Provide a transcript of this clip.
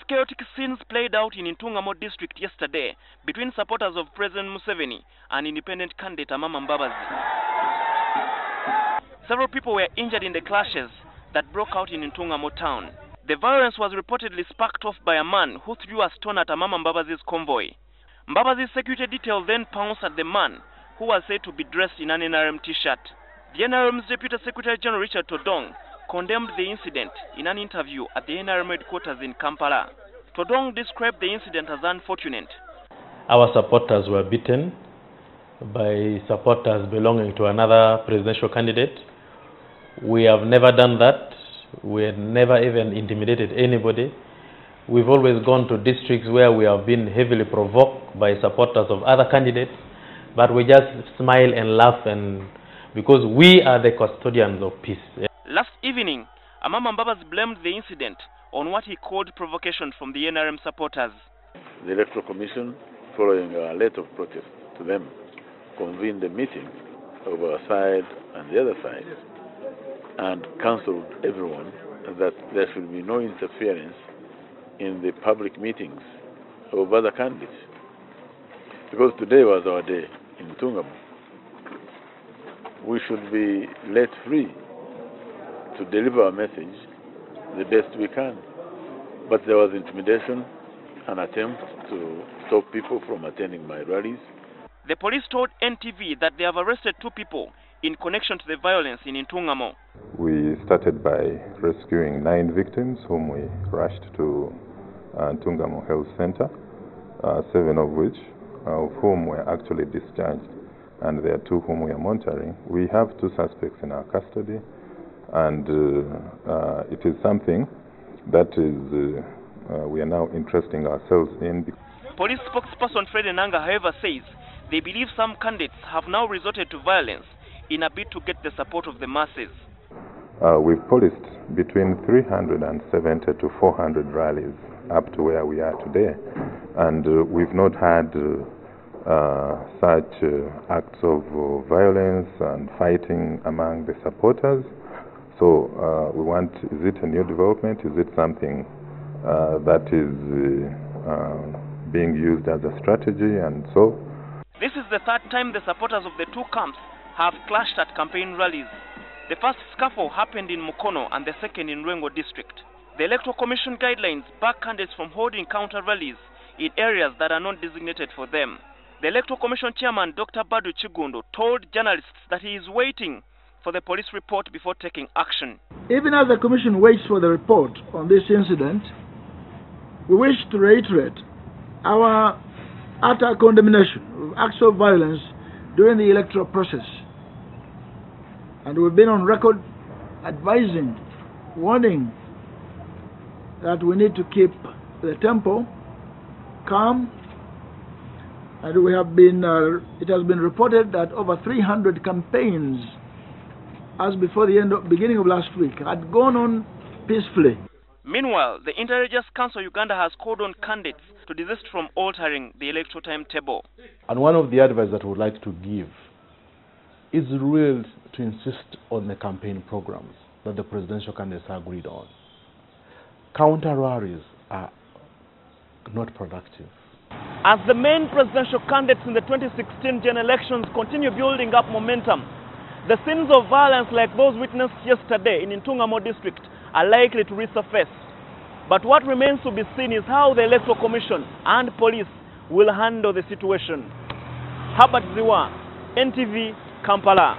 chaotic scenes played out in Ntungamo district yesterday between supporters of President Museveni and independent candidate Amama Mbabazi. Several people were injured in the clashes that broke out in Ntungamo town. The violence was reportedly sparked off by a man who threw a stone at Amama Mbabazi's convoy. Mbabazi's security detail then pounced at the man, who was said to be dressed in an NRM t-shirt. The NRM's Deputy Secretary General Richard Todong condemned the incident in an interview at the NRM headquarters in Kampala. Todong described the incident as unfortunate. Our supporters were beaten by supporters belonging to another presidential candidate. We have never done that. We have never even intimidated anybody. We've always gone to districts where we have been heavily provoked by supporters of other candidates, but we just smile and laugh, and because we are the custodians of peace. Last evening, Amama Mbabazi blamed the incident on what he called provocation from the NRM supporters. The Electoral Commission, following a letter of protest to them, convened a meeting of our side and the other side and counseled everyone that there should be no interference in the public meetings of other candidates. Because today was our day in Ntungamo. We should be let free to deliver our message the best we can. But there was intimidation, an attempt to stop people from attending my rallies. The police told NTV that they have arrested 2 people in connection to the violence in Ntungamo. We started by rescuing 9 victims whom we rushed to Ntungamo Health Center, 7 of which, of whom were actually discharged, and there are 2 whom we are monitoring. We have 2 suspects in our custody, and it is something that is we are now interesting ourselves in. Police spokesperson Fred Enanga, however, says they believe some candidates have now resorted to violence in a bid to get the support of the masses. We've policed between 370 to 400 rallies up to where we are today, and we've not had such acts of violence and fighting among the supporters. So we want, is it a new development? Is it something that is being used as a strategy? And so this is the 3rd time the supporters of the 2 camps have clashed at campaign rallies. The first scuffle happened in Mukono and the second in Rwengo district. The Electoral Commission guidelines bar candidates from holding counter rallies in areas that are not designated for them. The Electoral Commission chairman, Dr. Badu Chigundo, told journalists that he is waiting for the police report before taking action. Even as the Commission waits for the report on this incident, we wish to reiterate our utter condemnation of acts of violence during the electoral process. And we've been on record advising, warning that we need to keep the tempo calm. And we have been, it has been reported that over 300 campaigns, as before the beginning of last week, had gone on peacefully. Meanwhile, the Inter-Religious Council Uganda has called on candidates to desist from altering the electoral timetable. And one of the advice that we would like to give is really to insist on the campaign programs that the presidential candidates agreed on. Counter rallies are not productive. As the main presidential candidates in the 2016 general elections continue building up momentum, the scenes of violence like those witnessed yesterday in Ntungamo district are likely to resurface. But what remains to be seen is how the Electoral Commission and police will handle the situation. Herbert Ziwa, NTV, Kampala.